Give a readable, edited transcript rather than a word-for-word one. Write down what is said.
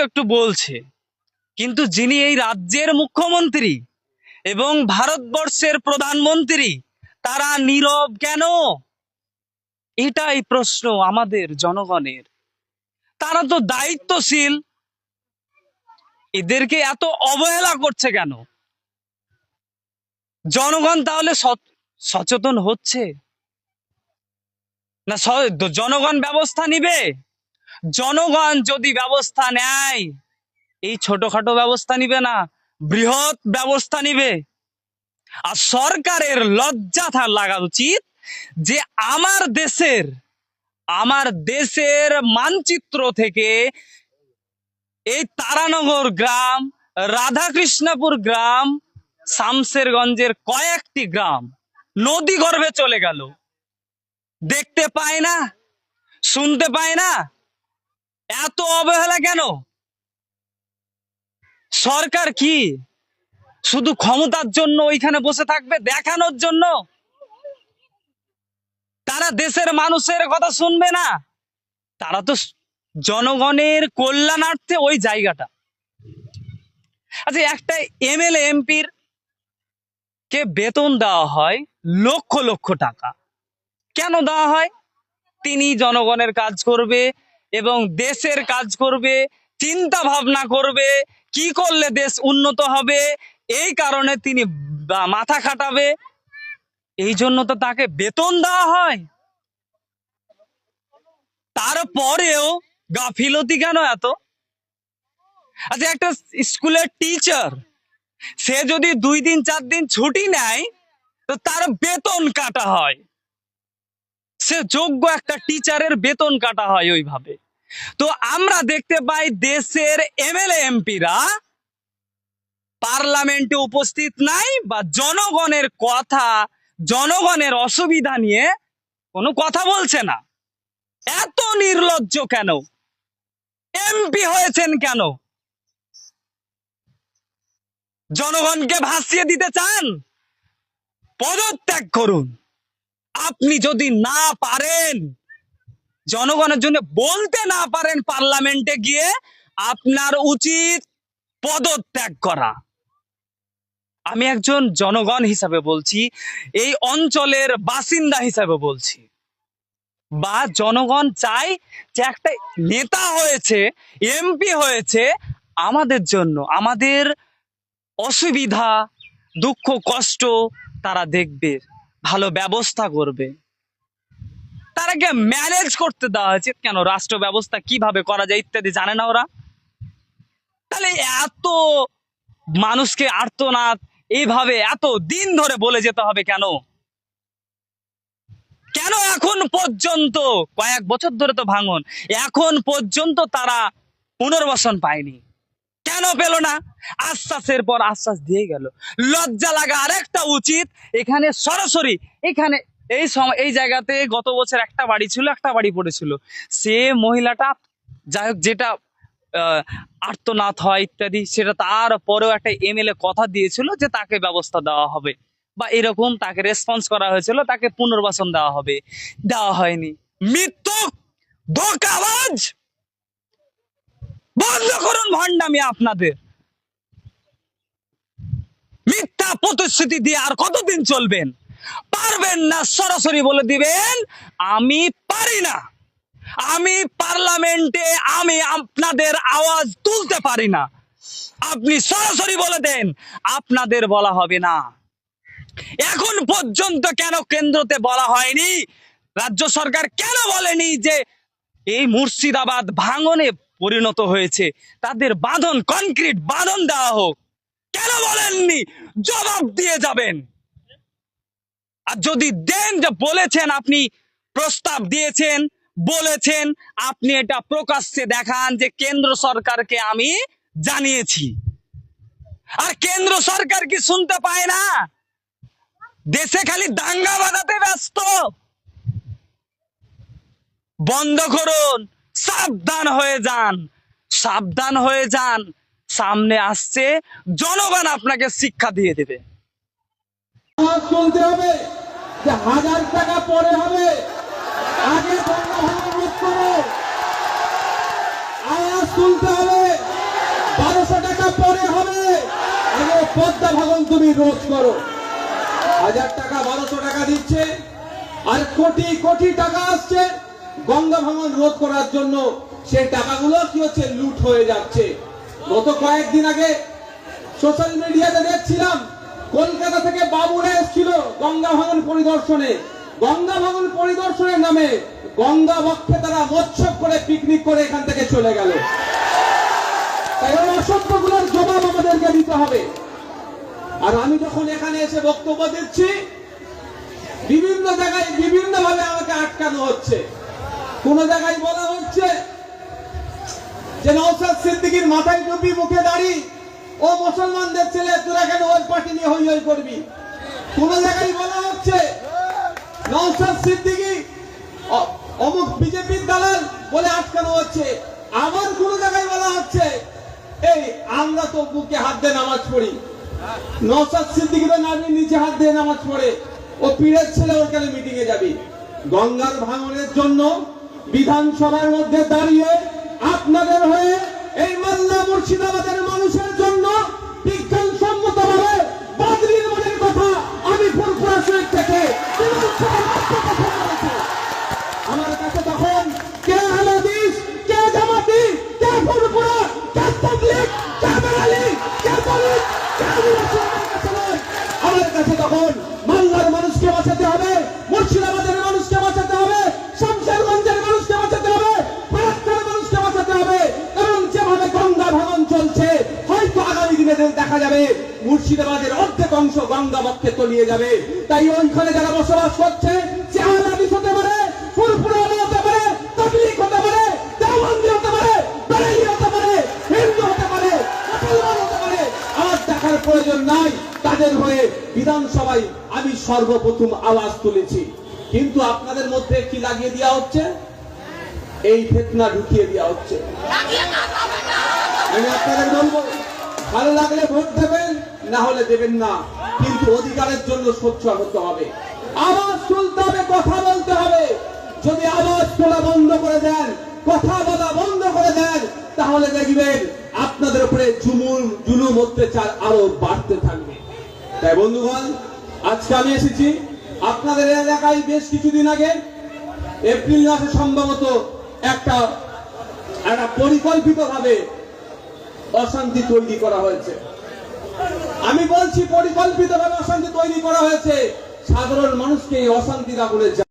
একটু বলছে, কিন্তু যিনি এই রাজ্যের মুখ্যমন্ত্রী এবং ভারতবর্ষের প্রধানমন্ত্রী তারা নীরব কেন? এটাই প্রশ্ন আমাদের জনগণের। তারা তো দায়িত্বশীল, এদেরকে এত অবহেলা করছে কেন? জনগণ তাহলে সচেতন হচ্ছে না? জনগণ ব্যবস্থা নিবে? জনগণ যদি ব্যবস্থা নেয়, এই ছোটখাটো ব্যবস্থা নিবে না, বৃহৎ ব্যবস্থা নিবে। আর সরকারের লজ্জা লাগা উচিত যে আমার দেশের মানচিত্র থেকে এই তারানগর গ্রাম, রাধাকৃষ্ণপুর গ্রাম, শামসেরগঞ্জের কয়েকটি গ্রাম নদী গর্ভে চলে গেল। দেখতে পায় না, শুনতে পায় না, এত অবহেলা কেন? সরকার কি শুধু ক্ষমতার জন্য ওইখানে বসে থাকবে, দেখানোর জন্য? তারা দেশের মানুষের কথা শুনবে না? তারা তো জনগণের কল্যাণার্থে ওই জায়গাটা। আচ্ছা, একটা এমএলএ এমপির কে বেতন দেওয়া হয় লক্ষ লক্ষ টাকা। কেন দেওয়া হয়? তিনি জনগণের কাজ করবে এবং দেশের কাজ করবে, চিন্তা ভাবনা করবে কি করলে দেশ উন্নত হবে, এই কারণে তিনি মাথা খাটাবে। এই জন্য তো তাকে বেতন দেওয়া হয়। তারপরেও গাফিলতি কেন এত? আচ্ছা, একটা স্কুলের টিচার, সে যদি 2 দিন 4 দিন ছুটি নেয় তো তার বেতন কাটা হয়। সে যোগ্য একটা টিচারের বেতন কাটা হয় ওইভাবে। তো আমরা দেখতে পাই দেশের এমএলএ এমপিরা পার্লামেন্টে উপস্থিত নাই, বা জনগণের কথা, জনগণের অসুবিধা নিয়ে কোনো কথা বলছে না। এত নির্লজ্জ কেন? এমপি হয়েছেন কেন? জনগণকে ভাসিয়ে দিতে চান? পদত্যাগ করুন। আপনি যদি না পারেন, জনগণের জন্য বলতে না পারেন পার্লামেন্টে গিয়ে, আপনার উচিত পদত্যাগ করা। আমি একজন জনগণ হিসাবে বলছি, এই অঞ্চলের বাসিন্দা হিসাবে বলছি। বা জনগণ চাই যে একটা নেতা হয়েছে, এমপি হয়েছে, আমাদের জন্য, আমাদের অসুবিধা, দুঃখ, কষ্ট তারা দেখবে, ভালো ব্যবস্থা করবে। তারাকে ম্যানেজ করতে দেওয়া হয়েছে কেন? রাষ্ট্র ব্যবস্থা কিভাবে করা যায় ইত্যাদি জানে না ওরা? তাহলে এত মানুষকে আর্তনাদ এইভাবে এত দিন ধরে বলে যেতে হবে কেন? কেন এখন পর্যন্ত, কয়েক বছর ধরে তো ভাঙন, এখন পর্যন্ত তারা পুনর্বাসন পায়নি? কেন পেল না? আশ্বাসের পর আশ্বাস দিয়ে গেল। লজ্জা লাগা আরেকটা উচিত। এখানে সরাসরি এখানে এই জায়গাতে গত বছর একটা বাড়ি ছিল, একটা বাড়ি পড়েছিল। সে মহিলাটা, যাই হোক, যেটা আর্তনাদ হয় ইত্যাদি, সেটা তারপরেও একটা এমএলএ কথা দিয়েছিল যে তাকে ব্যবস্থা দেওয়া হবে, বা এরকম তাকে রেসপন্স করা হয়েছিল, তাকে পুনর্বাসন দেওয়া হবে। দেওয়া হয়নি। মিথ্যুক, ধোঁকাবাজ, বন্ধ করুন ভণ্ডামি আপনাদের। মিথ্যা প্রতিশ্রুতি দিয়ে আর কতদিন চলবেন? পারবেন না, সরাসরি বলে দিবেন আমি পারি না, আমি পার্লামেন্টে আমি আপনাদের আওয়াজ তুলতে পারি না। আপনি সরাসরি বলে দেন আপনাদের বলা হবে না। এখন পর্যন্ত কেন কেন্দ্রতে বলা হয়নি? রাজ্য সরকার কেন বলেনি যে এই মুর্শিদাবাদ ভাঙনে পরিণত হয়েছে, তাদের বাঁধন, কনক্রিট বাঁধন দেওয়া হোক? কেন বলেননি? জবাব দিয়ে যাবেন। আর যদি দেন, যে বলেছেন, আপনি প্রস্তাব দিয়েছেন, বলেছেন, আপনি এটা প্রকাশ্যে দেখান যে কেন্দ্র সরকারকে আমি জানিয়েছি। আর কেন্দ্র সরকার কি শুনতে পায় না? দেশে খালি দাঙ্গা বাঁধাতে ব্যস্ত। বন্ধ করুন, সাবধান হয়ে যান, সাবধান হয়ে যান। সামনে আসছে, জনগণ আপনাকে শিক্ষা দিয়ে দেবে। চলতে হবে যে 1000 টাকা পরে হবে, আগে আওয়াজ তুলতে হবে। তুমি রোধ করো। 1000 টাকা 1200 টাকা দিচ্ছে, আর কোটি কোটি টাকা আসছে গঙ্গা ভাঙন রোধ করার জন্য। সেই টাকাগুলো কি হচ্ছে, লুট হয়ে যাচ্ছে। গত কয়েকদিন আগে সোশ্যাল মিডিয়াতে দেখছিলাম কলকাতা থেকে বাবুরা এসেছিল গঙ্গা ভাঙন পরিদর্শনে। গঙ্গা ভাঙন পরিদর্শনের নামে গঙ্গা বক্ষে তারা মৎস্য করে পিকনিক করে এখান থেকে চলে গেল। তাই ওই অসভ্যগুলোর জবাব আমাদেরকে দিতে হবে। আর আমি যখন এখানে এসে বক্তব্য দিচ্ছি, বিভিন্ন জায়গায় বিভিন্ন ভাবে আমাকে আটকানো হচ্ছে। কোন জায়গায় বলা হচ্ছে যে নওশাদ সিদ্দিকীর মাথায় টুপি, মুখে দাড়ি, ও মুসলমানদের ছেলে, তোরা কেন ওই পার্টি নিয়ে হই হই করবি। কোন জায়গায় বলা হচ্ছে নওশাদ সিদ্দিকী অমুক বিজেপির দালাল বলে আটকানো হচ্ছে। আবার কোন জায়গায় বলা হচ্ছে এই আমরা তো বুকে হাত দিয়ে নামাজ পড়ি, নওশাদ সিদ্দিকী তো নাভির নিচে হাত দিয়ে নামাজ পড়ে, ও পীরের ছেলে, ওর কেন মিটিং এ যাবি। গঙ্গার ভাঙনের জন্য বিধানসভার মধ্যে দাঁড়িয়ে আপনাদের হয়ে এই মালদা মুর্শিদাবাদের মানুষের জন্য বিজ্ঞানসম্মত ভাবে বদরির মনের কথা আমি ফুরফুরা শরীফ থেকে আমার কাছে তখন কে আহলাদিস, কে জামাতি, কে ফুরফুরা, কে তাবলীগ, কে বেলালি, কে দলিত, কে মুসলমানের কাছে নয়। আমার কাছে তখন মালদার মানুষকে বাঁচাতে হবে, মুর্শিদাবাদের মানুষকে বাঁচাতে হবে, শামশেরগঞ্জের মানুষকে বাঁচাতে হবে, ফারাক্কার মানুষকে বাঁচাতে হবে। কারণ যেভাবে গঙ্গা ভাঙন চলছে, হয়তো আগামী দিনে দেখা যাবে মুর্শিদাবাদের অর্ধেক অংশ গঙ্গা বক্ষে তলিয়ে যাবে। তাই ওইখানে যারা বসবাস করছে, সে আহলাদিস হতে পারে, ফুরফুরা হতে পারে, তাবলীগ হতে পারে, দেওবন্দি হতে পারে, বেরেলি হতে পারে, হিন্দু হতে পারে, মুসলমান হতে পারে, আমার দেখার প্রয়োজন নাই। তাদের হয়ে বিধানসভায় আমি সর্বপ্রথম আওয়াজ তুলেছি। কিন্তু আপনাদের মধ্যে কি লাগিয়ে দেওয়া হচ্ছে, এই ফিতনা ঢুকিয়ে দেওয়া হচ্ছে। আমি আপনাদের বলবো, ভালো লাগলে ভোট দেবেন, না হলে দেবেন না, কিন্তু অধিকারের জন্য সোচ্চার হতে হবে, আওয়াজ তুলতে হবে, কথা বলতে হবে। যদি আওয়াজ তোলা বন্ধ করে দেন, কথা বলা বন্ধ করে দেন, তাহলে দেখবেন আপনাদের উপরে জুলুম অত্যাচার আরো বাড়তে থাকবে। তাই বন্ধুগণ, আজকে আমি এসেছি আপনাদের এলাকায়। বেশ কিছুদিন আগে এপ্রিল মাসে সম্ভবত একটা পরিকল্পিতভাবে অশান্তি তৈরি করা হয়েছে। আমি বলছি পরিকল্পিতভাবে অশান্তি তৈরি করা হয়েছে, সাধারণ মানুষকে এই অশান্তির আগুনে